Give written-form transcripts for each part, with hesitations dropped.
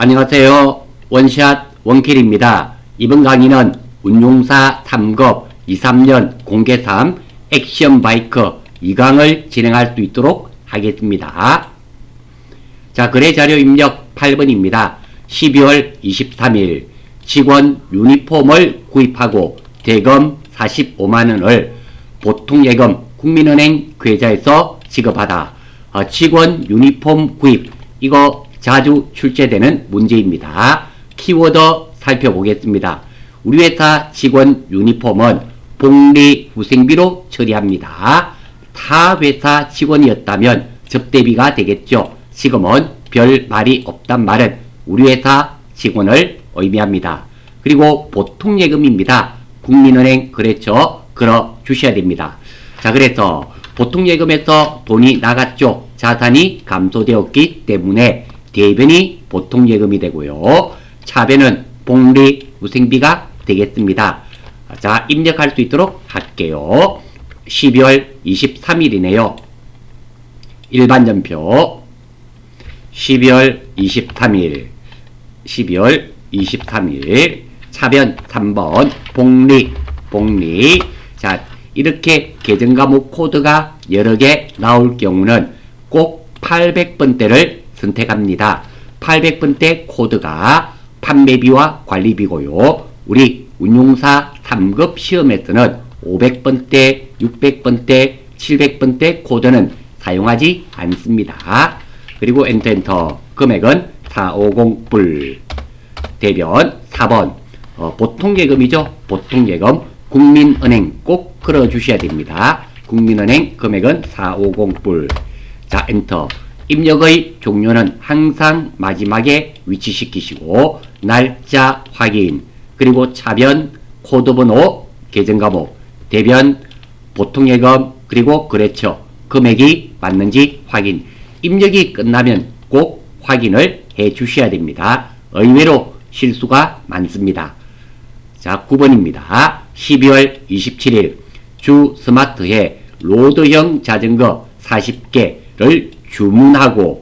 안녕하세요. 원샷 원킬입니다. 이번 강의는 운용사 3급 2-3년 공개3 액션 바이크 2강을 진행할 수 있도록 하겠습니다. 자, 거래 자료 입력 8번입니다. 12월 23일 직원 유니폼을 구입하고 대금 45만원을 보통예금 국민은행 계좌에서 지급하다. 직원 유니폼 구입, 이거 자주 출제되는 문제입니다. 키워드 살펴보겠습니다. 우리 회사 직원 유니폼은 복리후생비로 처리합니다. 타 회사 직원이었다면 접대비가 되겠죠. 지금은 별 말이 없단 말은 우리 회사 직원을 의미합니다. 그리고 보통예금입니다. 국민은행 거래처 걸어 주셔야 됩니다. 자, 그래서 보통예금에서 돈이 나갔죠. 자산이 감소되었기 때문에 대변이 보통예금이 되고요. 차변은 복리후생비가 되겠습니다. 자, 입력할 수 있도록 할게요. 12월 23일이네요. 일반전표 12월 23일 차변 3번 복리. 자, 이렇게 계정과목 코드가 여러 개 나올 경우는 꼭 800번대를 선택합니다. 800번대 코드가 판매비와 관리비고요. 우리 운용사 3급 시험에서는 500번대, 600번대, 700번대 코드는 사용하지 않습니다. 그리고 엔터 금액은 450불. 대변 4번 보통예금이죠. 보통예금 국민은행 꼭 걸어주셔야 됩니다. 국민은행 금액은 450불. 자, 엔터. 입력의 종료는 항상 마지막에 위치시키시고 날짜 확인, 그리고 차변 코드번호 계정과목, 대변 보통예금, 그리고 거래처 금액이 맞는지 확인. 입력이 끝나면 꼭 확인을 해 주셔야 됩니다. 의외로 실수가 많습니다. 자, 9번입니다. 12월 27일 주 스마트에 로드형 자전거 40개를 주문하고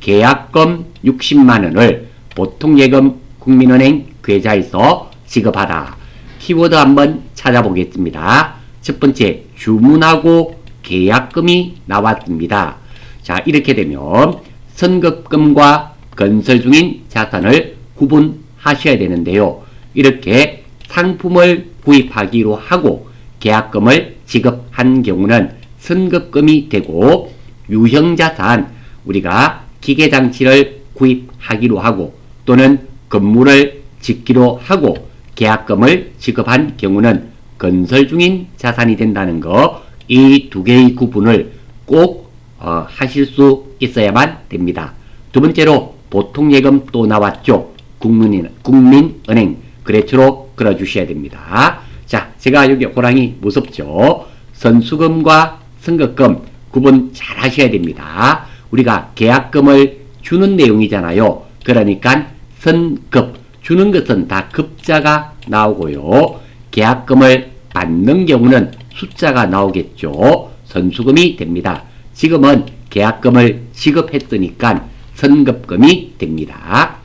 계약금 60만원을 보통예금 국민은행 계좌에서 지급하다. 키워드 한번 찾아보겠습니다. 첫 번째, 주문하고 계약금이 나왔습니다. 자, 이렇게 되면 선급금과 건설 중인 자산을 구분하셔야 되는데요. 이렇게 상품을 구입하기로 하고 계약금을 지급한 경우는 선급금이 되고, 유형자산, 우리가 기계장치를 구입하기로 하고 또는 건물을 짓기로 하고 계약금을 지급한 경우는 건설 중인 자산이 된다는 거, 이 두 개의 구분을 꼭 하실 수 있어야만 됩니다. 두 번째로 보통예금 또 나왔죠. 국민은행 거래처로 걸어주셔야 됩니다. 자, 제가 여기 호랑이 무섭죠. 선수금과 선급금 구분 잘 하셔야 됩니다. 우리가 계약금을 주는 내용이잖아요. 그러니까 선급, 주는 것은 다 급자가 나오고요. 계약금을 받는 경우는 숫자가 나오겠죠. 선수금이 됩니다. 지금은 계약금을 지급했으니까 선급금이 됩니다.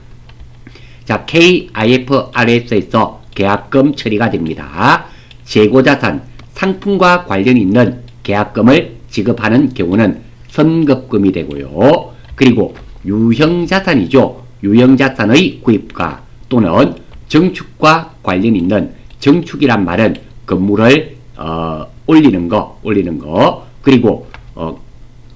자, KIFRS에서 계약금 처리가 됩니다. 재고자산, 상품과 관련 있는 계약금을 지급하는 경우는 선급금이 되고요. 그리고 유형자산이죠. 유형자산의 구입가 또는 증축과 관련 있는, 증축이란 말은 건물을 올리는 거. 그리고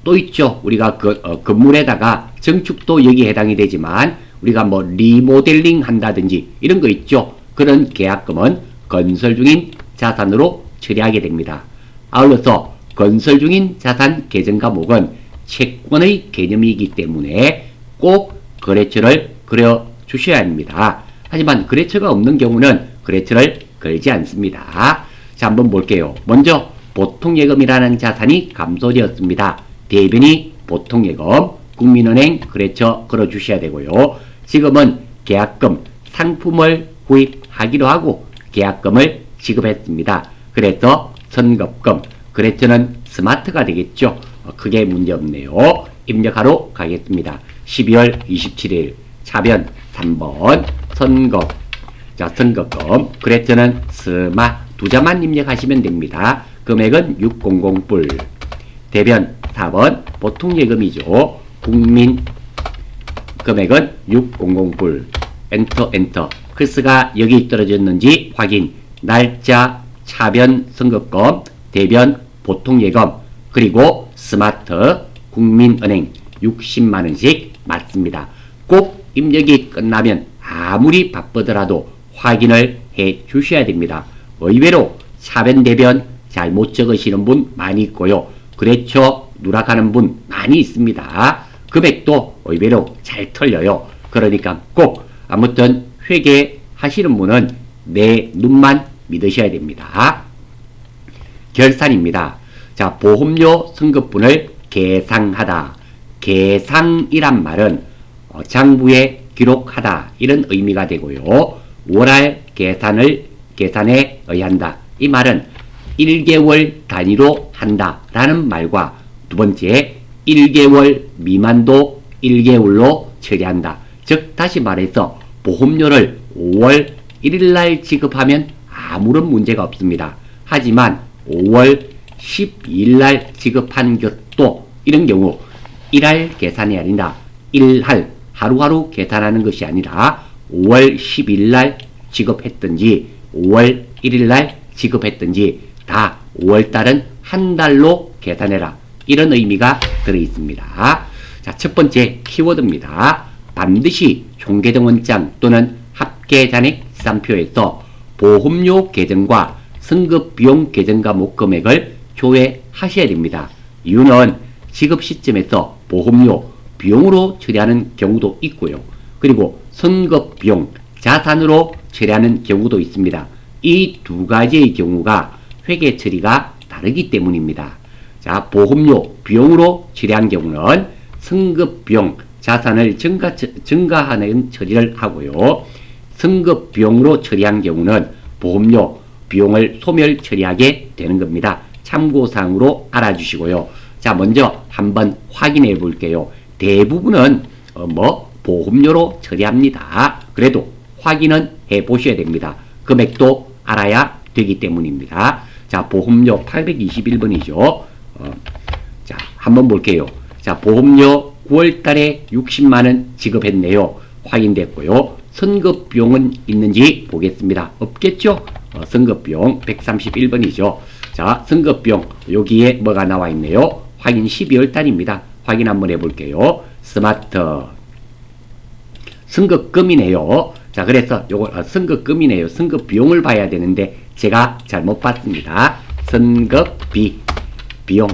또 있죠. 우리가 건물에다가 증축도 여기에 해당이 되지만 우리가 뭐 리모델링 한다든지 이런 거 있죠. 그런 계약금은 건설 중인 자산으로 처리하게 됩니다. 아울러서 건설 중인 자산 계정과목은 채권의 개념이기 때문에 꼭 거래처를 그려 주셔야 합니다. 하지만 거래처가 없는 경우는 거래처를 걸지 않습니다. 자, 한번 볼게요. 먼저 보통예금이라는 자산이 감소되었습니다. 대변이 보통예금, 국민은행 거래처 걸어 주셔야 되고요. 지금은 계약금, 상품을 구입하기로 하고 계약금을 지급했습니다. 그래서 선급금, 거래처는 스마트가 되겠죠. 크게 문제없네요. 입력하러 가겠습니다. 12월 27일 차변 3번 선거. 자, 선거금 그랬저는 스마 두 자만 입력하시면 됩니다. 금액은 600불. 대변 4번 보통예금이죠. 국민 금액은 600불. 엔터. 글씨가 여기 떨어졌는지 확인. 날짜, 차변 선거금, 대변 보통예금, 그리고 스마트 국민은행 60만원씩 맞습니다. 꼭 입력이 끝나면 아무리 바쁘더라도 확인을 해 주셔야 됩니다. 의외로 차변 대변 잘못 적으시는 분 많이 있고요. 그렇죠 누락하는 분 많이 있습니다. 금액도 의외로 잘 틀려요. 그러니까 꼭 아무튼 회계하시는 분은 내 눈만 믿으셔야 됩니다. 결산입니다. 자, 보험료 승급분을 계상하다. 계상이란 말은 장부에 기록하다 이런 의미가 되고요. 월할 계산에 의한다. 이 말은 1개월 단위로 한다 라는 말과 두 번째 1개월 미만도 1개월로 처리한다. 즉 다시 말해서 보험료를 5월 1일날 지급하면 아무런 문제가 없습니다. 하지만 5월 12일날 지급한 것도 이런 경우 1할 계산이 아니라 1할 하루하루 계산하는 것이 아니라 5월 10일날 지급했든지 5월 1일날 지급했든지 다 5월달은 한 달로 계산해라. 이런 의미가 들어있습니다. 자, 첫 번째 키워드입니다. 반드시 종계정원장 또는 합계잔액 시산표에서 보험료 계정과 승급비용 계정과 목금액을 조회하셔야 됩니다. 이유는 지급 시점에서 보험료, 비용으로 처리하는 경우도 있고요. 그리고 승급비용, 자산으로 처리하는 경우도 있습니다. 이 두 가지의 경우가 회계 처리가 다르기 때문입니다. 자, 보험료, 비용으로 처리한 경우는 승급비용, 자산을 증가하는 처리를 하고요. 승급비용으로 처리한 경우는 보험료, 비용을 소멸 처리하게 되는 겁니다. 참고사항으로 알아주시고요. 자, 먼저 한번 확인해 볼게요. 대부분은 보험료로 처리합니다. 그래도 확인은 해 보셔야 됩니다. 금액도 알아야 되기 때문입니다. 자, 보험료 821번이죠. 자, 한번 볼게요. 자, 보험료 9월달에 60만원 지급했네요. 확인됐고요. 선급비용은 있는지 보겠습니다. 없겠죠? 선급비용 131번이죠. 자, 선급비용 여기에 뭐가 나와 있네요. 확인 12월달입니다. 확인 한번 해볼게요. 스마트 선급금이네요. 자, 그래서 요거 선급금이네요. 선급비용을 봐야 되는데 제가 잘못 봤습니다. 선급비 비용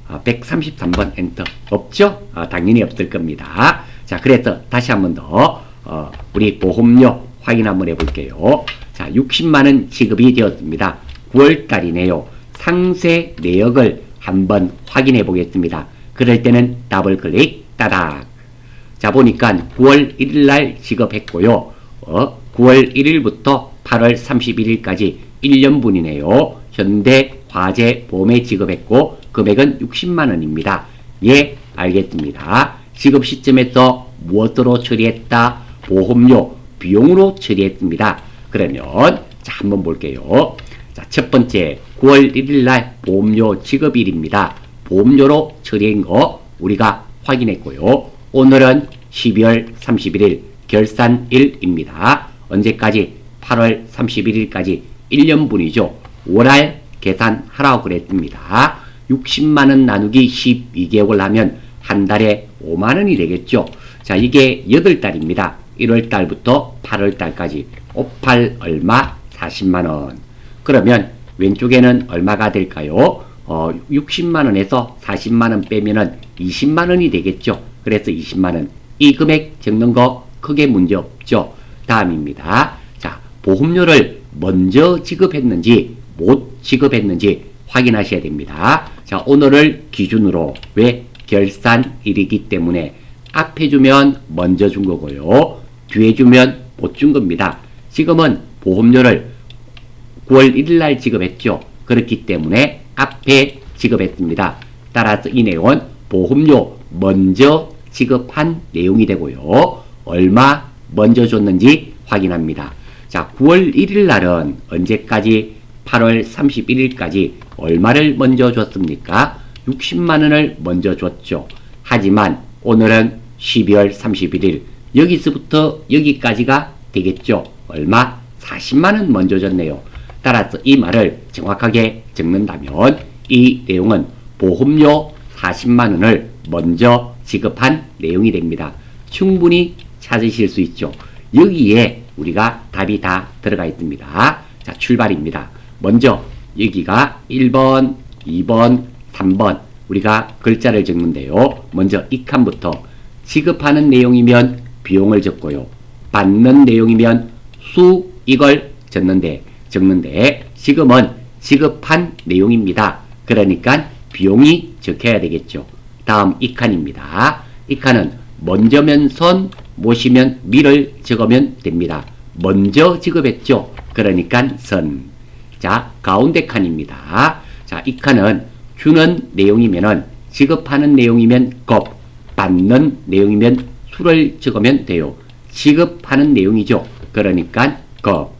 133번 엔터. 없죠? 당연히 없을 겁니다. 자, 그래서 다시 한번 더 우리 보험료 확인 한번 해볼게요. 자, 60만원 지급이 되었습니다. 9월달이네요. 상세 내역을 한번 확인해 보겠습니다. 그럴 때는 더블 클릭 따닥. 자, 보니까 9월 1일날 지급했고요. 9월 1일부터 8월 31일까지 1년분이네요. 현대화재보험에 지급했고 금액은 60만원입니다. 예, 알겠습니다. 지급 시점에서 무엇으로 처리했다? 보험료, 비용으로 처리했습니다. 그러면 자, 한번 볼게요. 자, 첫 번째 9월 1일날 보험료 지급일입니다. 보험료로 처리한 거 우리가 확인했고요. 오늘은 12월 31일 결산일입니다. 언제까지? 8월 31일까지 1년분이죠. 월할 계산하라고 그랬습니다. 60만원 나누기 12개월 하면 한 달에 5만원이 되겠죠. 자, 이게 8달입니다. 1월달부터 8월달까지 58 얼마? 40만원. 그러면 왼쪽에는 얼마가 될까요? 60만원에서 40만원 빼면은 20만원이 되겠죠. 그래서 20만원. 이 금액 적는 거 크게 문제 없죠. 다음입니다. 자, 보험료를 먼저 지급했는지 못 지급했는지 확인하셔야 됩니다. 자, 오늘을 기준으로 왜 결산일이기 때문에 앞에 주면 먼저 준 거고요. 뒤에 주면 못 준 겁니다. 지금은 보험료를 9월 1일날 지급했죠. 그렇기 때문에 앞에 지급했습니다. 따라서 이 내용은 보험료 먼저 지급한 내용이 되고요. 얼마 먼저 줬는지 확인합니다. 자, 9월 1일 날은 언제까지 8월 31일까지 얼마를 먼저 줬습니까? 60만 원을 먼저 줬죠. 하지만 오늘은 12월 31일 여기서부터 여기까지가 되겠죠. 얼마? 40만 원 먼저 줬네요. 따라서 이 말을 정확하게 적는다면 이 내용은 보험료 40만 원을 먼저 지급한 내용이 됩니다. 충분히 찾으실 수 있죠. 여기에 우리가 답이 다 들어가 있습니다. 자, 출발입니다. 먼저 여기가 1번, 2번, 3번 우리가 글자를 적는데요. 먼저 이 칸부터 지급하는 내용이면 비용을 적고요. 받는 내용이면 수익을 적는데 지금은 지급한 내용입니다. 그러니까 비용이 적혀야 되겠죠. 다음 이 칸입니다. 이 칸은 먼저면 선, 못이면 미를 적으면 됩니다. 먼저 지급했죠. 그러니까 선. 자, 가운데 칸입니다. 자, 이 칸은 주는 내용이면은 지급하는 내용이면 급, 받는 내용이면 수를 적으면 돼요. 지급하는 내용이죠. 그러니까 급.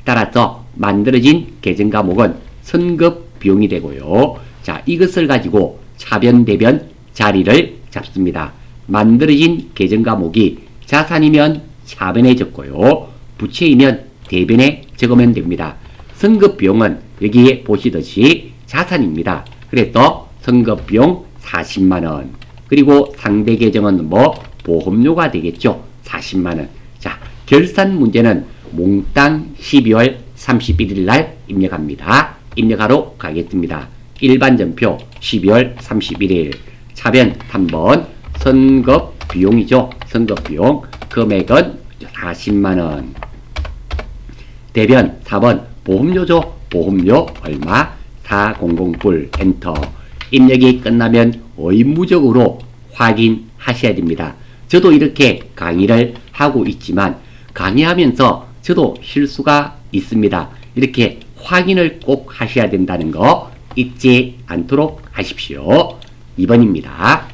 따라서 만들어진 계정 과목은 선급 비용이 되고요. 자, 이것을 가지고 차변, 대변 자리를 잡습니다. 만들어진 계정 과목이 자산이면 차변에 적고요. 부채이면 대변에 적으면 됩니다. 선급 비용은 여기에 보시듯이 자산입니다. 그래서 선급 비용 40만 원. 그리고 상대 계정은 뭐 보험료가 되겠죠. 40만 원. 자, 결산 문제는 몽땅 12월 31일 날 입력합니다. 입력하러 가겠습니다. 일반전표 12월 31일. 차변 3번 선급 비용이죠. 선급 비용. 금액은 40만 원. 대변 4번 보험료죠. 보험료 얼마? 400불. 엔터. 입력이 끝나면 의무적으로 확인하셔야 됩니다. 저도 이렇게 강의를 하고 있지만 강의하면서 저도 실수가 있습니다. 이렇게 확인을 꼭 하셔야 된다는 거 잊지 않도록 하십시오. 2번입니다.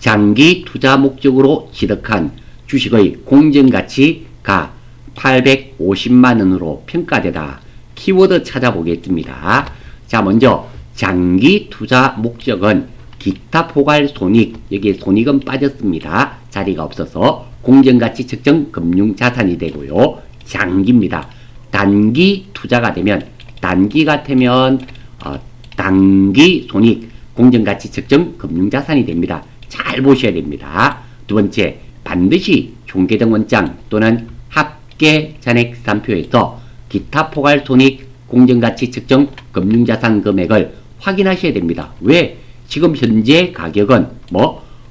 장기 투자 목적으로 취득한 주식의 공정가치가 850만원으로 평가되다. 키워드 찾아보겠습니다. 자, 먼저 장기 투자 목적은 기타 포괄 손익, 여기에 손익은 빠졌습니다. 자리가 없어서 공정가치 측정 금융자산이 되고요. 장기입니다. 단기 투자가 되면 단기 같으면 단기 손익, 공정가치 측정 금융자산이 됩니다. 잘 보셔야 됩니다. 두 번째, 반드시 종계등 원장 또는 합계 잔액산표에서 기타 포괄 손익, 공정가치 측정 금융자산 금액을 확인하셔야 됩니다. 왜? 지금 현재 가격은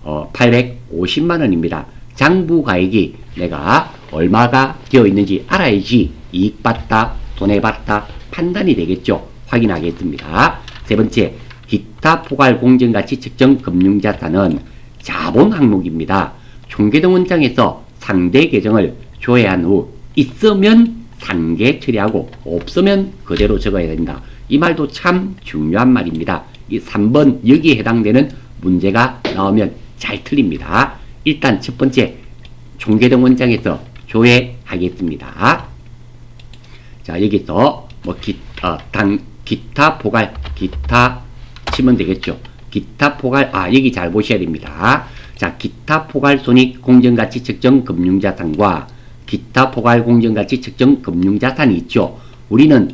850만원입니다. 장부가액이 내가 얼마가 되어 있는지 알아야지 이익 봤다, 손해봤다 판단이 되겠죠. 확인하겠습니다. 세 번째, 기타 포괄 공정가치 측정 금융자산은 자본 항목입니다. 종계등 원장에서 상대 계정을 조회한 후 있으면 상계 처리하고 없으면 그대로 적어야 된다. 이 말도 참 중요한 말입니다. 이 3번 여기에 해당되는 문제가 나오면 잘 틀립니다. 일단 첫 번째 종계등 원장에서 조회하겠습니다. 자, 여기서 기타 포괄, 기타 치면 되겠죠. 기타 포괄, 여기 잘 보셔야 됩니다. 자, 기타 포괄 손익 공정가치 측정 금융자산과 기타 포괄 공정가치 측정 금융자산이 있죠. 우리는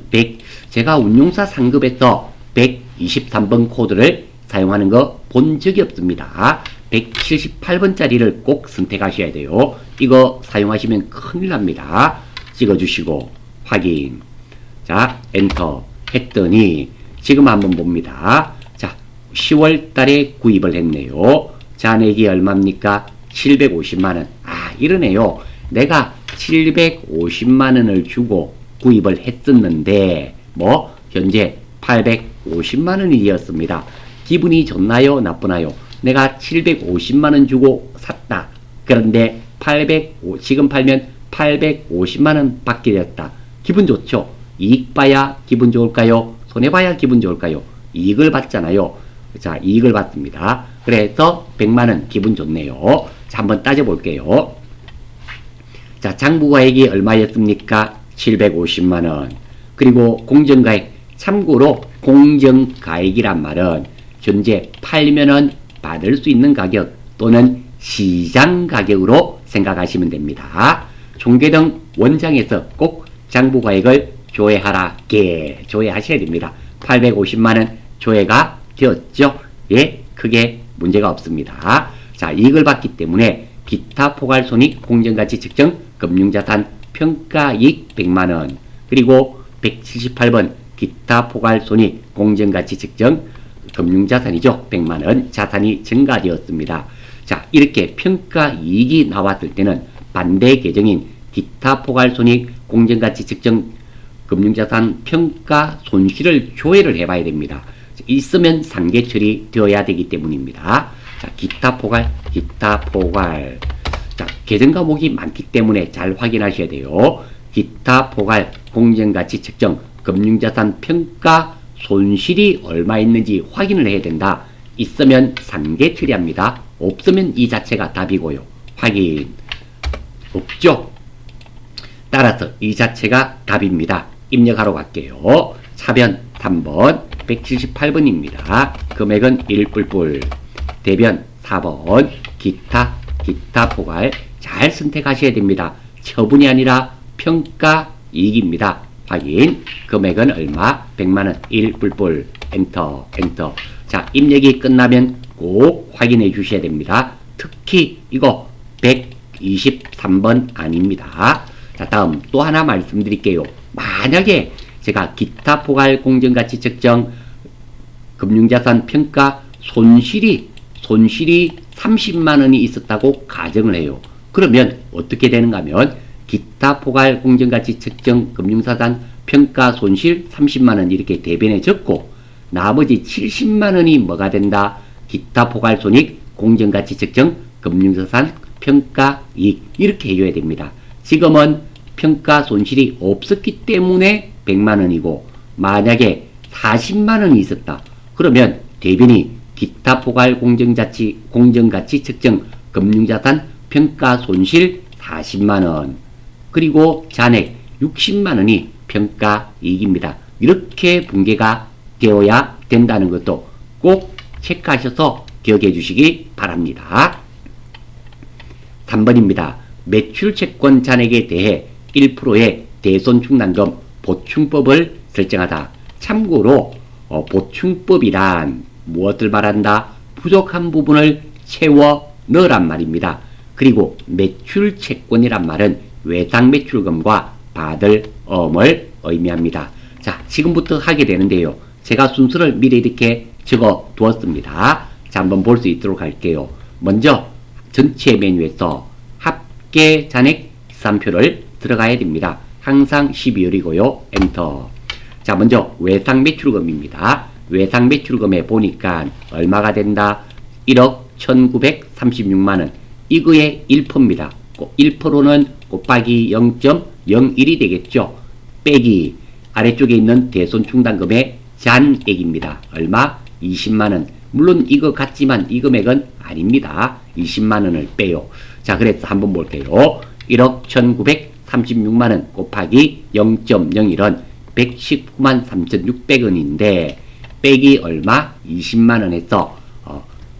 제가 운용사 상급에서 123번 코드를 사용하는 거 본 적이 없습니다. 178번짜리를 꼭 선택하셔야 돼요. 이거 사용하시면 큰일 납니다. 찍어주시고 확인. 자, 엔터 했더니 지금 한번 봅니다. 자, 10월 달에 구입을 했네요. 잔액이 얼마입니까? 750만원. 이러네요. 내가 750만원을 주고 구입을 했었는데 현재 850만원이 되었습니다. 기분이 좋나요? 나쁘나요? 내가 750만원 주고 샀다. 그런데 지금 팔면 850만원 받게 되었다. 기분 좋죠? 이익 봐야 기분 좋을까요? 손해 봐야 기분 좋을까요? 이익을 받잖아요. 자, 이익을 받습니다. 그래서 100만원 기분 좋네요. 자, 한번 따져볼게요. 자, 장부가액이 얼마였습니까? 750만원. 그리고 공정가액, 참고로 공정가액이란 말은 현재 팔면은 받을 수 있는 가격 또는 시장 가격으로 생각하시면 됩니다. 종계 등 원장에서 꼭 장부가액을 조회하셔야 됩니다. 850만원 조회가 되었죠? 예, 크게 문제가 없습니다. 자, 이익을 받기 때문에 기타 포괄손익 공정가치 측정 금융자산 평가이익 100만원, 그리고 178번 기타 포괄손익 공정가치 측정 금융자산이죠. 100만원 자산이 증가되었습니다. 자, 이렇게 평가이익이 나왔을 때는 반대 계정인 기타 포괄손익 공정가치 측정 금융자산 평가 손실을 조회를 해봐야 됩니다. 있으면 상계 처리되어야 되기 때문입니다. 자, 기타 포괄. 자, 계정 과목이 많기 때문에 잘 확인하셔야 돼요. 기타 포괄 공정가치 측정 금융자산 평가 손실이 얼마 있는지 확인을 해야 된다. 있으면 상계 처리합니다. 없으면 이 자체가 답이고요. 확인. 없죠? 따라서 이 자체가 답입니다. 입력하러 갈게요. 차변 3번 178번입니다. 금액은 1뿔뿔. 대변 4번 기타 포괄 잘 선택하셔야 됩니다. 처분이 아니라 평가이익입니다. 확인. 금액은 얼마? 100만원 1뿔뿔. 엔터. 자, 입력이 끝나면 꼭 확인해 주셔야 됩니다. 특히 이거 123번 아닙니다. 자, 다음 또 하나 말씀드릴게요. 만약에 제가 기타 포괄 공정가치 측정 금융자산 평가 손실이 30만원이 있었다고 가정을 해요. 그러면 어떻게 되는가 하면 기타 포괄 공정가치 측정 금융자산 평가 손실 30만원 이렇게 대변에 적고 나머지 70만원이 뭐가 된다? 기타 포괄 손익 공정가치 측정 금융자산 평가이익 이렇게 해줘야 됩니다. 지금은 평가 손실이 없었기 때문에 100만원이고 만약에 40만원이 있었다. 그러면 대변이 기타 포괄 공정가치 측정 금융자산 평가 손실 40만원 그리고 잔액 60만원이 평가이익입니다. 이렇게 분계가 되어야 된다는 것도 꼭 체크하셔서 기억해 주시기 바랍니다. 3번입니다. 매출채권 잔액에 대해 1%의 대손충당금 보충법을 설정하다. 참고로 보충법이란 무엇을 말한다? 부족한 부분을 채워 넣으란 말입니다. 그리고 매출채권이란 말은 외상매출금과 받을 어음을 의미합니다. 자, 지금부터 하게 되는데요. 제가 순서를 미리 이렇게 적어 두었습니다. 자, 한번 볼 수 있도록 할게요. 먼저 전체 메뉴에서 합계 잔액 계산표를 들어가야 됩니다. 항상 12월이고요. 엔터. 자, 먼저 외상매출금입니다. 외상매출금에 보니까 얼마가 된다? 1억 1936만원. 이거의 1%입니다. 1%는 곱하기 0.01이 되겠죠. 빼기 아래쪽에 있는 대손충당금의 잔액입니다. 얼마? 20만원. 물론 이거 같지만 이 금액은 아닙니다. 20만원을 빼요. 자, 그래서 한번 볼게요. 1억 1936만원 곱하기 0.01은 119만 3,600원인데 빼기 얼마? 20만원에서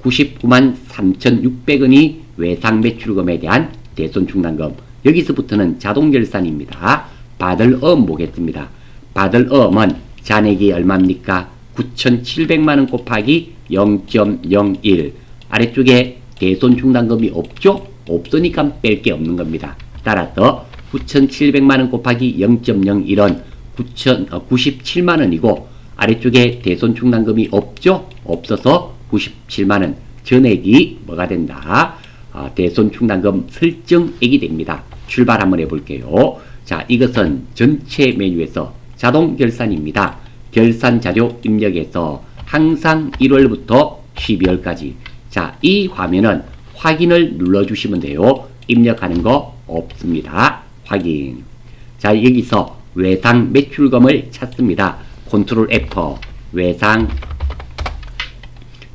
99만 3,600원이 외상매출금에 대한 대손충당금. 여기서부터는 자동결산입니다. 받을 어음 보겠습니다. 받을 어음은 잔액이 얼마입니까? 9,700만원 곱하기 0.01. 아래쪽에 대손충당금이 없죠? 없으니까 뺄 게 없는 겁니다. 따라서 9,700만원 곱하기 0.01은 97만원이고 아래쪽에 대손충당금이 없죠? 없어서 97만원. 전액이 뭐가 된다? 대손충당금 설정액이 됩니다. 출발 한번 해볼게요. 자, 이것은 전체 메뉴에서 자동결산입니다. 결산자료 입력에서 항상 1월부터 12월까지. 자, 이 화면은 확인을 눌러주시면 돼요. 입력하는 거 없습니다. 확인. 자, 여기서 외상 매출금을 찾습니다. 컨트롤 F. 외상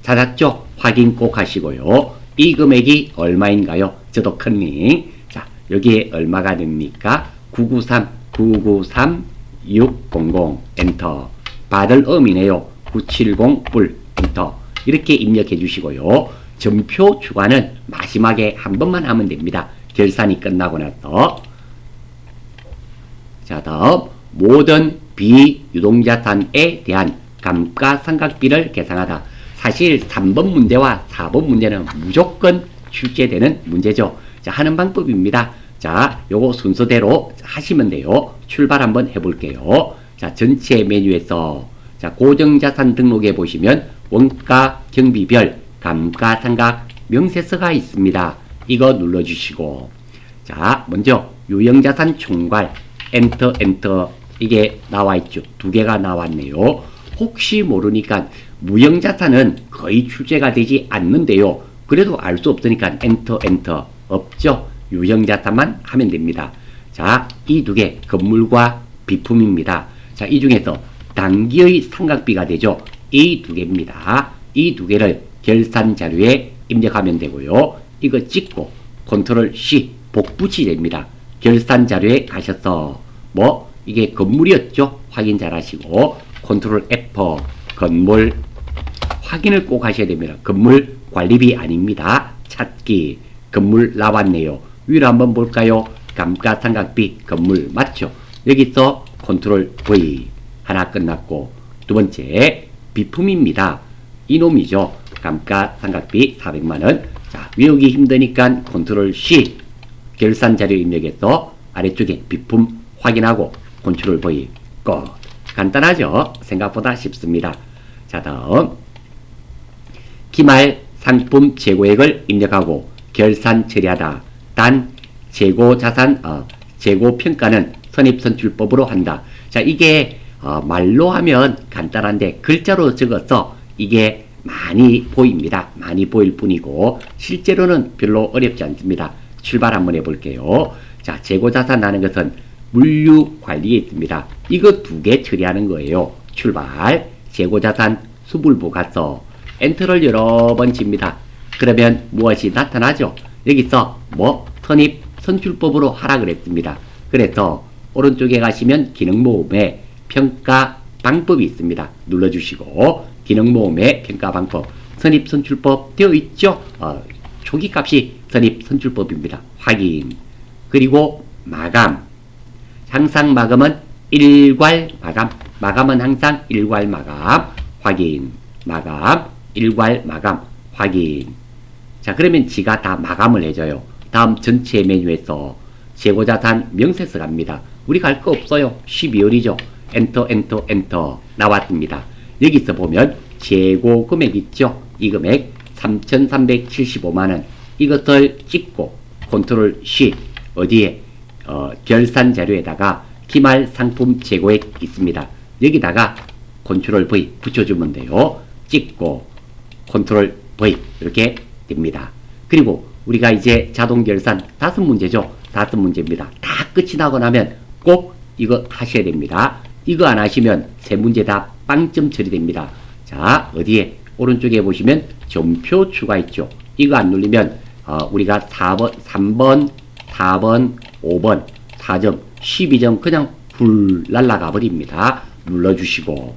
찾았죠? 확인 꼭 하시고요. 이 금액이 얼마인가요? 저도 컨닝. 자, 여기에 얼마가 됩니까? 993-993-600 엔터. 받을 음이네요. 970불 엔터. 이렇게 입력해 주시고요. 전표 추가는 마지막에 한 번만 하면 됩니다. 결산이 끝나고 나서. 자, 다음 모든 비유동자산에 대한 감가상각비를 계산하다. 사실 3번 문제와 4번 문제는 무조건 출제되는 문제죠. 자, 하는 방법입니다. 자, 요거 순서대로 하시면 돼요. 출발 한번 해볼게요. 자, 전체 메뉴에서 자, 고정자산 등록에 보시면 원가, 경비별, 감가상각, 명세서가 있습니다. 이거 눌러주시고 자, 먼저 유형자산 총괄 엔터 엔터 이게 나와있죠. 두 개가 나왔네요. 혹시 모르니까 무형자산은 거의 출제가 되지 않는데요. 그래도 알 수 없으니까 엔터 엔터 없죠. 유형자산만 하면 됩니다. 자, 이 두 개 건물과 비품입니다. 자, 이 중에서 단기의 상각비가 되죠. 이 두 개입니다. 이 두 개를 결산 자료에 입력하면 되고요. 이거 찍고 컨트롤 C 복붙이 됩니다. 결산 자료에 가셔서 뭐 이게 건물이었죠. 확인 잘 하시고 컨트롤 F 건물 확인을 꼭 하셔야 됩니다. 건물 관리비 아닙니다. 찾기 건물 나왔네요. 위로 한번 볼까요? 감가상각비 건물 맞죠? 여기서 컨트롤 V 하나 끝났고 두 번째 비품입니다. 이놈이죠. 감가상각비 400만원. 자, 외우기 힘드니까 컨트롤 C 결산 자료 입력해서 아래쪽에 비품 확인하고 컨트롤 V 끝. 간단하죠? 생각보다 쉽습니다. 자, 다음 기말 상품 재고액을 입력하고 결산 처리하다. 단 재고자산 재고평가는 선입선출법으로 한다. 자, 이게 말로 하면 간단한데 글자로 적어서 이게 많이 보입니다. 많이 보일 뿐이고 실제로는 별로 어렵지 않습니다. 출발 한번 해볼게요. 자, 재고자산 하는 것은 물류관리에 있습니다. 이거 두 개 처리하는 거예요. 출발 재고자산 수불보가서 엔터를 여러 번 칩니다. 그러면 무엇이 나타나죠? 여기서 뭐 선입선출법으로 하라 그랬습니다. 그래서 오른쪽에 가시면 기능모음에 평가 방법이 있습니다. 눌러주시고 기능모음의 평가 방법 선입선출법 되어 있죠? 초기값이 선입선출법입니다. 확인. 그리고 마감. 항상 마감은 일괄 마감. 마감은 항상 일괄 마감. 확인. 마감. 일괄 마감. 확인. 자, 그러면 지가 다 마감을 해줘요. 다음 전체 메뉴에서 재고자산 명세서 갑니다. 우리 갈 거 없어요. 12월이죠. 엔터 엔터 엔터 나왔습니다. 여기서 보면 재고 금액 있죠. 이 금액 3,375만원. 이것을 찍고 컨트롤 C 어디에 결산 자료에다가 기말 상품 재고액 있습니다. 여기다가 컨트롤 V 붙여주면 돼요. 찍고 컨트롤 V 이렇게 됩니다. 그리고 우리가 이제 자동 결산 5문제죠. 5문제입니다. 다 끝이 나고 나면 꼭 이거 하셔야 됩니다. 이거 안 하시면 3문제 다 빵점 처리됩니다. 자, 어디에 오른쪽에 보시면 점표 추가 있죠. 이거 안 누르면 우리가 4번, 3번, 4번, 5번, 4점, 12점 그냥 훌 날라가 버립니다. 눌러주시고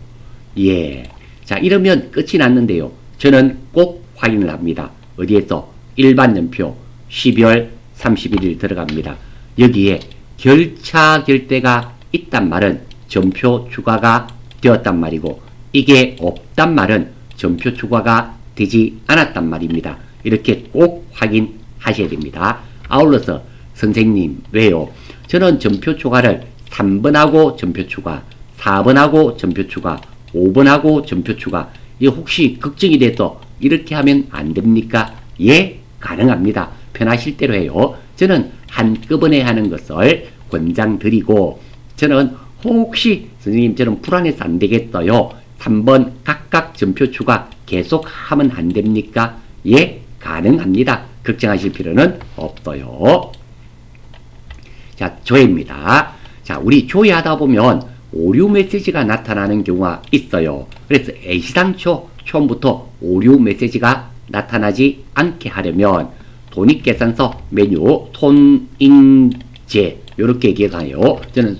예. 자, 이러면 끝이 났는데요. 저는 꼭 확인을 합니다. 어디에서? 일반 연표 12월 31일 들어갑니다. 여기에 결차 결대가 있단 말은 점표 추가가 되었단 말이고 이게 없단 말은 점표 추가가 되지 않았단 말입니다. 이렇게 꼭 확인하셔야 됩니다. 아울러서 선생님 왜요? 저는 점표 추가를 3번하고 점표 추가, 4번하고 점표 추가, 5번하고 점표 추가 이 혹시 걱정이 돼서 이렇게 하면 안 됩니까? 예, 가능합니다. 편하실 대로 해요. 저는 한꺼번에 하는 것을 권장드리고 저는 혹시 선생님 저는 불안해서 안 되겠어요. 3번 각각 점표 추가 계속 하면 안 됩니까? 예, 가능합니다. 걱정하실 필요는 없어요. 자, 조회입니다. 자, 우리 조회하다 보면 오류 메시지가 나타나는 경우가 있어요. 그래서 애시당초 처음부터 오류 메시지가 나타나지 않게 하려면 돈익계산서 메뉴 손익제 요렇게 기억하요. 저는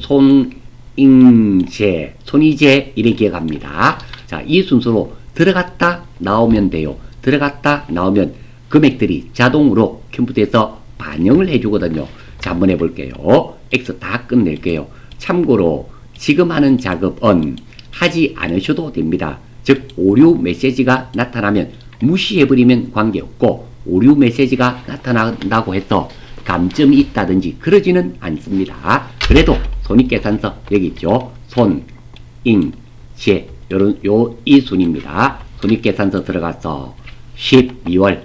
손익제, 손이제 이렇게 기억합니다. 자, 이 순서로 들어갔다 나오면 돼요. 들어갔다 나오면 금액들이 자동으로 컴퓨터에서 반영을 해주거든요. 자, 한번 해볼게요. X 다 끝낼게요. 참고로 지금 하는 작업은 하지 않으셔도 됩니다. 즉 오류 메시지가 나타나면 무시해버리면 관계없고 오류 메시지가 나타난다고 해서 감점이 있다든지 그러지는 않습니다. 그래도 손익계산서 여기 있죠. 손, 잉, 제 요런 이 순입니다. 손익계산서 들어가서 12월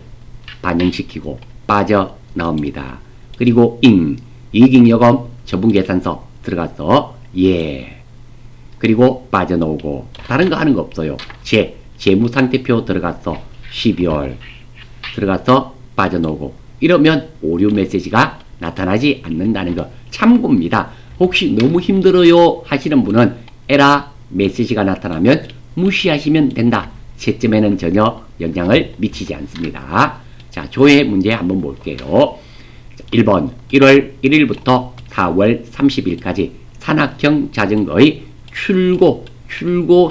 반영시키고 빠져나옵니다. 그리고 잉, 이익잉여금 처분계산서 들어가서 예, 그리고 빠져나오고 다른 거 하는 거 없어요. 재무상태표 들어가서 12월 들어가서 빠져나오고 이러면 오류 메시지가 나타나지 않는다는 거 참고입니다. 혹시 너무 힘들어요 하시는 분은 에라 메시지가 나타나면 무시하시면 된다. 채점에는 전혀 영향을 미치지 않습니다. 자, 조회 문제 한번 볼게요. 1번 1월 1일부터 4월 30일까지 산악형 자전거의 출고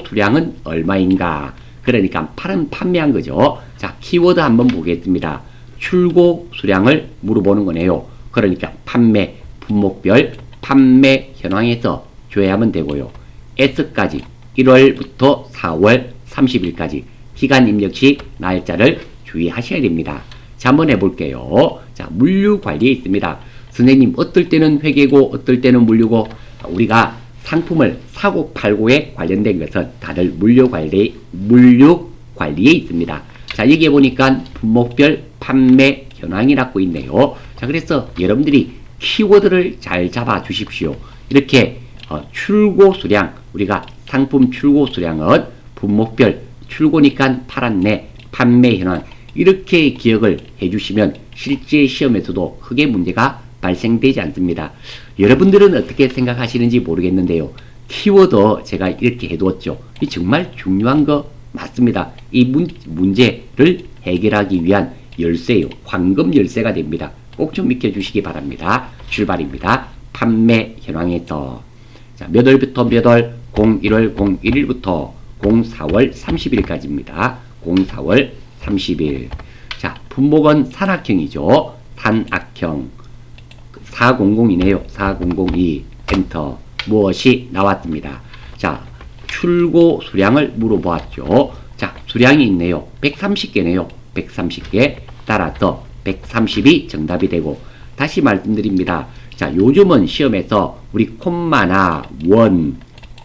수량은 얼마인가? 그러니까 판매한 거죠. 자, 키워드 한번 보겠습니다. 출고 수량을 물어보는 거네요. 그러니까 판매, 품목별, 판매 현황에서 조회하면 되고요. S까지 1월부터 4월 30일까지 기간 입력 시 날짜를 주의하셔야 됩니다. 자, 한번 해볼게요. 자, 물류 관리에 있습니다. 선생님, 어떨 때는 회계고 어떨 때는 물류고 우리가 상품을 사고 팔고에 관련된 것은 다들 물류 관리에 있습니다. 자, 여기에 보니까 품목별 판매 현황이라고 있네요. 자, 그래서 여러분들이 키워드를 잘 잡아 주십시오. 이렇게 출고 수량, 우리가 상품 출고 수량은 품목별 출고니까 팔았네, 판매 현황 이렇게 기억을 해주시면 실제 시험에서도 크게 문제가 발생되지 않습니다. 여러분들은 어떻게 생각하시는지 모르겠는데요. 키워드 제가 이렇게 해두었죠. 이 정말 중요한 거 맞습니다. 이 문제를 해결하기 위한 열쇠요. 황금 열쇠가 됩니다. 꼭 좀 익혀주시기 바랍니다. 출발입니다. 판매 현황에서 자, 몇 월부터 몇 월? 01월 01일부터 04월 30일까지입니다. 04월 30일. 자, 품목은 산악형이죠. 산악형. 400이네요. 4002. 엔터. 무엇이 나왔습니다. 자, 출고 수량을 물어보았죠. 자, 수량이 있네요. 130개네요. 130개. 따라서 130이 정답이 되고, 다시 말씀드립니다. 자, 요즘은 시험에서 우리 콤마나 원,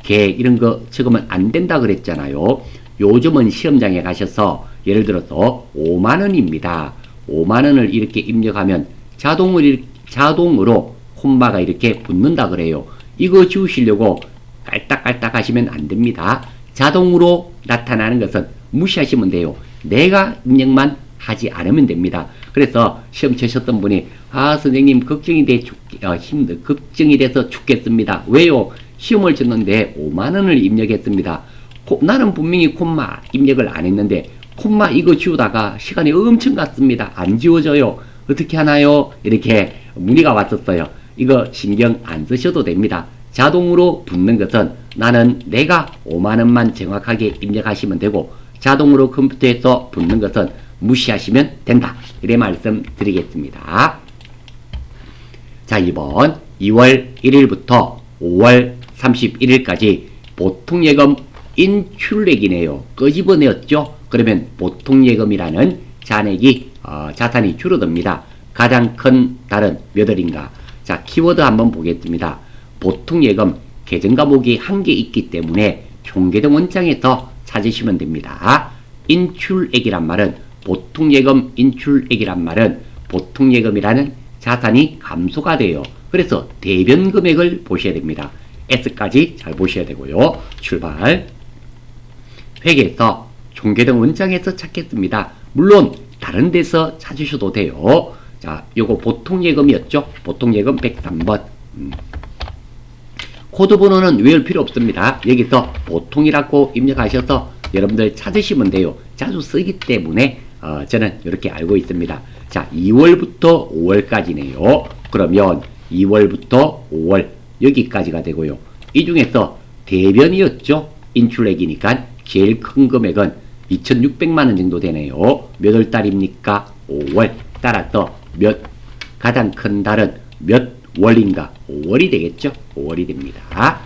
개 이런 거 적으면 안 된다 그랬잖아요. 요즘은 시험장에 가셔서 예를 들어서 5만원입니다. 5만원을 이렇게 입력하면 자동으로 콤마가 이렇게 붙는다 그래요. 이거 지우시려고 깔딱깔딱 하시면 안 됩니다. 자동으로 나타나는 것은 무시하시면 돼요. 내가 입력만 하지 않으면 됩니다. 그래서 시험 치셨던 분이 선생님 걱정이 돼서 죽겠습니다. 왜요? 시험을 쳤는데 5만원을 입력했습니다. 나는 분명히 콤마 입력을 안 했는데 콤마 이거 지우다가 시간이 엄청 갔습니다. 안 지워져요. 어떻게 하나요? 이렇게 문의가 왔었어요. 이거 신경 안 쓰셔도 됩니다. 자동으로 붙는 것은 나는 내가 5만원만 정확하게 입력하시면 되고 자동으로 컴퓨터에서 붙는 것은 무시하시면 된다. 이래 말씀드리겠습니다. 자, 2번 2월 1일부터 5월 31일까지 보통예금 인출액이네요. 끄집어내었죠. 그러면 보통예금이라는 자산이 줄어듭니다. 가장 큰 달은 몇 월인가? 자, 키워드 한번 보겠습니다. 보통예금 계정 과목이 한 개 있기 때문에 총계정 원장에서 찾으시면 됩니다. 인출액이란 말은 보통예금 인출액이란 말은 보통예금이라는 자산이 감소가 돼요. 그래서 대변 금액을 보셔야 됩니다. S까지 잘 보셔야 되고요. 출발. 회계에서 총계정 원장에서 찾겠습니다. 물론 다른 데서 찾으셔도 돼요. 자, 요거 보통예금이었죠. 보통예금 103번. 코드 번호는 외울 필요 없습니다. 여기서 보통이라고 입력하셔서 여러분들 찾으시면 돼요. 자주 쓰기 때문에 저는 이렇게 알고 있습니다. 자, 2월부터 5월까지네요. 그러면 2월부터 5월 여기까지가 되고요. 이 중에서 대변이었죠. 인출액이니까 제일 큰 금액은 2,600만원 정도 되네요. 몇 월 달입니까? 5월. 따라서 가장 큰 달은 몇 월인가? 5월이 되겠죠. 5월이 됩니다.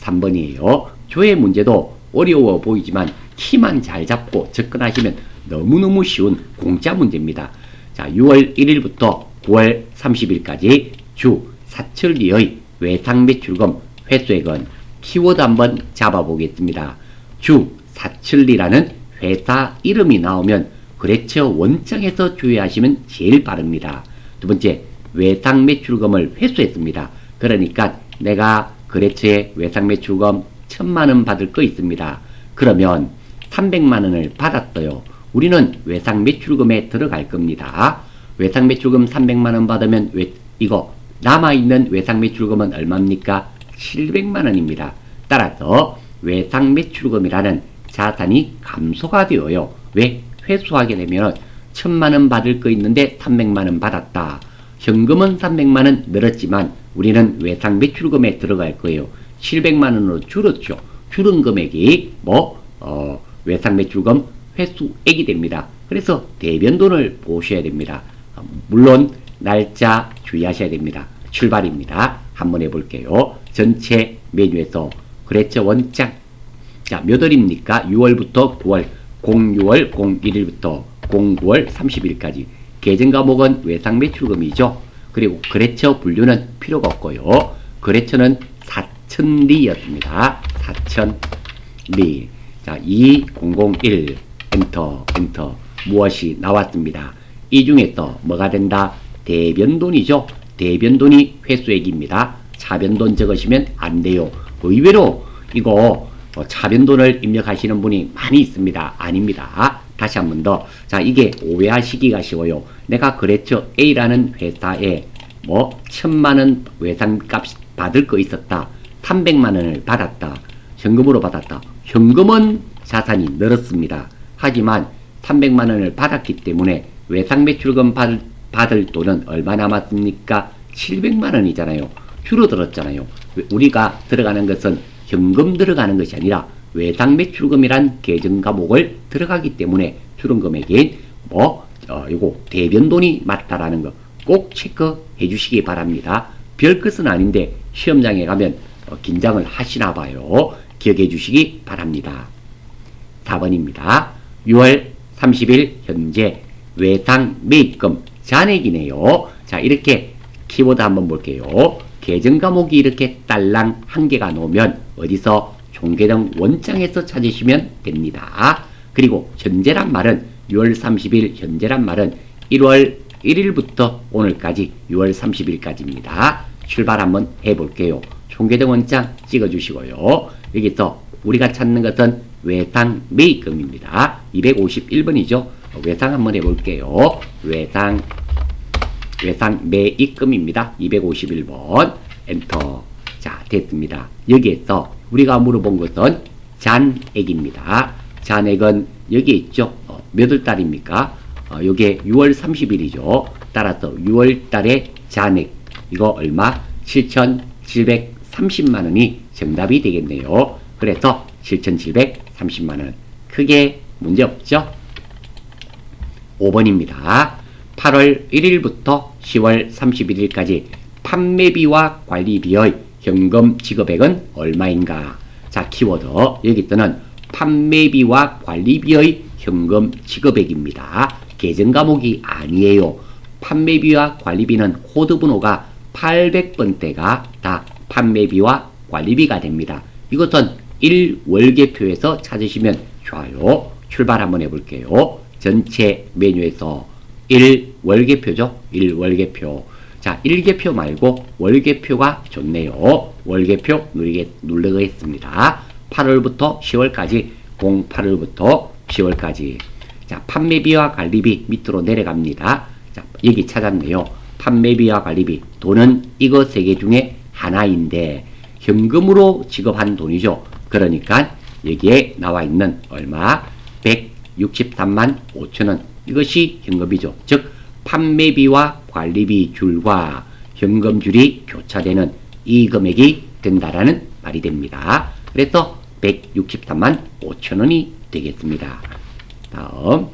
3번이에요. 조회 문제도 어려워 보이지만 키만 잘 잡고 접근하시면 너무너무 쉬운 공짜 문제입니다. 자, 6월 1일부터 9월 30일까지 주 사철리의 외상매출금 회수액은 키워드 한번 잡아보겠습니다. 주 사철리라는 회사 이름이 나오면 거래처 원장에서 조회하시면 제일 빠릅니다. 두 번째, 외상매출금을 회수했습니다. 그러니까 내가 거래처에 외상매출금 1,000만원 받을 거 있습니다. 그러면 300만원을 받았어요. 우리는 외상매출금에 들어갈 겁니다. 외상매출금 300만원 받으면 이거 남아있는 외상매출금은 얼마입니까? 700만원입니다. 따라서 외상매출금이라는 자산이 감소가 되어요. 왜? 회수하게 되면 1,000만원 받을 거 있는데 300만원 받았다. 현금은 300만원 늘었지만 우리는 외상매출금에 들어갈 거예요. 700만원으로 줄었죠. 줄은 금액이 외상매출금 회수액이 됩니다. 그래서 대변돈을 보셔야 됩니다. 물론 날짜 주의하셔야 됩니다. 출발입니다. 한번 해볼게요. 전체 메뉴에서 거래처 원장. 자, 몇 월입니까? 6월부터 9월, 06월 01일부터 09월 30일까지. 계정 과목은 외상매출금이죠. 그리고 거래처 분류는 필요가 없고요. 거래처는 4,000리였습니다. 4,000리. 자, 2001 엔터 무엇이 나왔습니다. 이 중에서 뭐가 된다? 대변돈이죠. 대변돈이 회수액입니다. 차변돈 적으시면 안 돼요. 의외로 이거 차변돈을 입력하시는 분이 많이 있습니다. 아닙니다. 다시 한 번 더. 자, 이게 오해하시기가 쉬워요. 내가 거래처 A라는 회사에 1,000만원 외상값 받을 거 있었다. 300만원을 받았다. 현금으로 받았다. 현금은 자산이 늘었습니다. 하지만 300만원을 받았기 때문에 외상매출금 받을 돈은 얼마 남았습니까? 700만원이잖아요. 줄어들었잖아요. 우리가 들어가는 것은 현금 들어가는 것이 아니라 외상매출금이란 계정 과목을 들어가기 때문에 줄은 금액인 이거 대변돈이 맞다라는 거 꼭 체크해 주시기 바랍니다. 별것은 아닌데 시험장에 가면 긴장을 하시나 봐요. 기억해 주시기 바랍니다. 4번입니다. 6월 30일 현재 외상매입금 잔액이네요. 자, 이렇게 키워드 한번 볼게요. 계정 과목이 이렇게 딸랑 한 개가 나오면 어디서 종계정 원장에서 찾으시면 됩니다. 그리고 현재란 말은 6월 30일 현재란 말은 1월 1일부터 오늘까지 6월 30일까지입니다. 출발 한번 해볼게요. 종계정 원장 찍어주시고요. 여기서 우리가 찾는 것은 외상매입금입니다. 251번이죠. 외상 한번 해볼게요. 외상매입금입니다. 251번 엔터. 자, 됐습니다. 여기에서 우리가 물어본 것은 잔액입니다. 잔액은 여기 있죠. 몇 월 달입니까? 요게 6월 30일이죠. 따라서 6월 달의 잔액 이거 얼마? 7,730만원이 정답이 되겠네요. 그래서 7,730만원 크게 문제없죠? 5번입니다. 8월 1일부터 10월 31일까지 판매비와 관리비의 현금 지급액은 얼마인가? 자, 키워드 여기 뜨는 판매비와 관리비의 현금 지급액입니다. 계정 과목이 아니에요. 판매비와 관리비는 코드 번호가 800번대가 다 판매비와 관리비가 됩니다. 이것은 1월계표에서 찾으시면 좋아요. 출발 한번 해볼게요. 전체 메뉴에서 1월계표죠. 1월계표. 자, 1계표 말고 월계표가 좋네요. 월계표 누르겠습니다. 8월부터 10월까지 08월부터 10월까지. 자, 판매비와 관리비 밑으로 내려갑니다. 자, 여기 찾았네요. 판매비와 관리비. 돈은 이거 세 개 중에 하나인데 현금으로 지급한 돈이죠. 그러니까 여기에 나와 있는 얼마? 163만 5천원. 이것이 현금이죠. 즉 판매비와 관리비 줄과 현금줄이 교차되는 이 금액이 된다라는 말이 됩니다. 그래서 163만 5천원이 되겠습니다. 다음.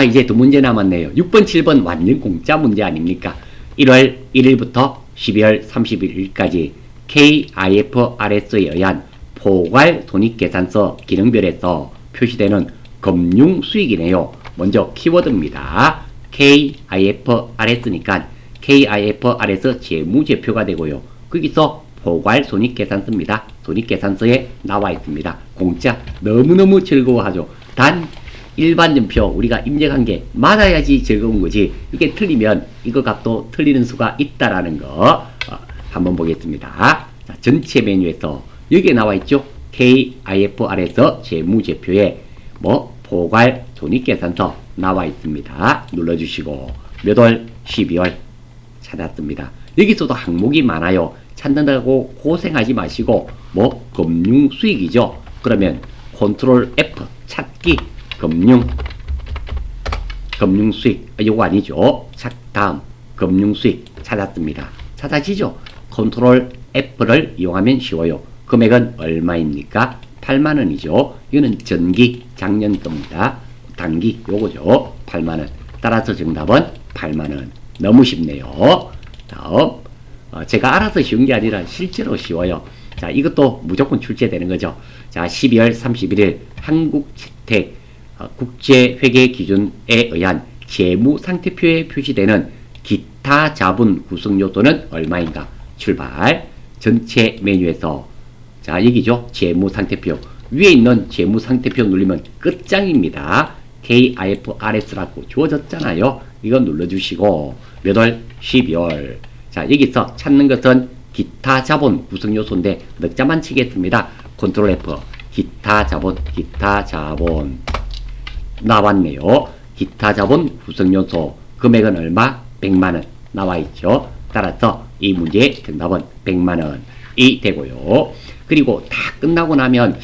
이제 두 문제 남았네요. 6번, 7번 완전 공짜 문제 아닙니까? 1월 1일부터 12월 31일까지 KIFRS에 의한 포괄 손익계산서 기능별에서 표시되는 금융 수익이네요. 먼저 키워드입니다. KIFRS니까 KIFRS 재무제표가 되고요. 거기서 포괄 손익계산서입니다. 손익계산서에 나와 있습니다. 공짜. 너무너무 즐거워하죠. 단 일반전표 우리가 입력한 게 맞아야지 즐거운 거지. 이게 틀리면 이거 값도 틀리는 수가 있다라는 거 한번 보겠습니다. 자, 전체 메뉴에서 여기에 나와 있죠. KIFRS 재무제표에 포괄 손익계산서 나와 있습니다. 눌러주시고 몇 월? 12월 찾았습니다. 여기서도 항목이 많아요. 찾는다고 고생하지 마시고 금융 수익이죠. 그러면 컨트롤 F 찾기 금융 수익 이거 아니죠. 다음 금융 수익 찾았습니다. 찾아지죠. 컨트롤 F를 이용하면 쉬워요. 금액은 얼마입니까? 8만원이죠. 이거는 전기 작년 겁니다. 단기 요거죠. 8만원. 따라서 정답은 8만원. 너무 쉽네요. 다음 제가 알아서 쉬운 게 아니라 실제로 쉬워요. 자, 이것도 무조건 출제되는 거죠. 자, 12월 31일 한국채택 국제회계 기준에 의한 재무상태표에 표시되는 기타 자본 구성 요소는 얼마인가? 출발. 전체 메뉴에서 자, 여기죠. 재무상태표. 위에 있는 재무상태표 누르면 끝장입니다. KIFRS라고 주어졌잖아요. 이거 눌러주시고 몇 월? 12월. 자, 여기서 찾는 것은 기타 자본 구성 요소인데 넉자만 치겠습니다. 컨트롤 F. 기타 자본 나왔네요. 기타 자본 구성 요소 금액은 얼마? 100만원 나와 있죠. 따라서 이 문제의 정답은 100만원이 되고요. 그리고 다 끝나고 나면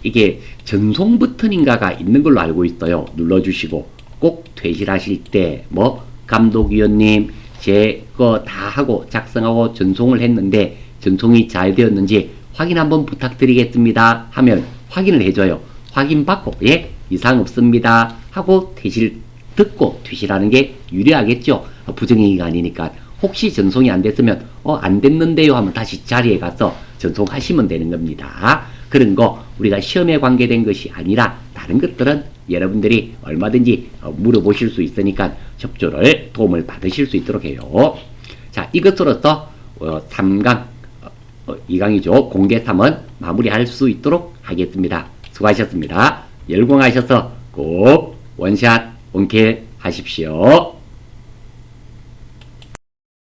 이게 전송 버튼인가가 있는 걸로 알고 있어요. 눌러주시고 꼭 퇴실하실 때 감독위원님 제 거 다 하고 작성하고 전송을 했는데 전송이 잘 되었는지 확인 한번 부탁드리겠습니다 하면 확인을 해줘요. 확인받고 이상 없습니다 하고 듣고 퇴실하는 게 유리하겠죠. 부정행위가 아니니까. 혹시 전송이 안 됐으면 안 됐는데요 하면 다시 자리에 가서 전송하시면 되는 겁니다. 그런 거 우리가 시험에 관계된 것이 아니라 다른 것들은 여러분들이 얼마든지 물어보실 수 있으니까 협조를 도움을 받으실 수 있도록 해요. 자, 이것으로서 3강 2강이죠. 공개 3은 마무리할 수 있도록 하겠습니다. 수고하셨습니다. 열공하셔서 꼭 원샷 원킬 하십시오.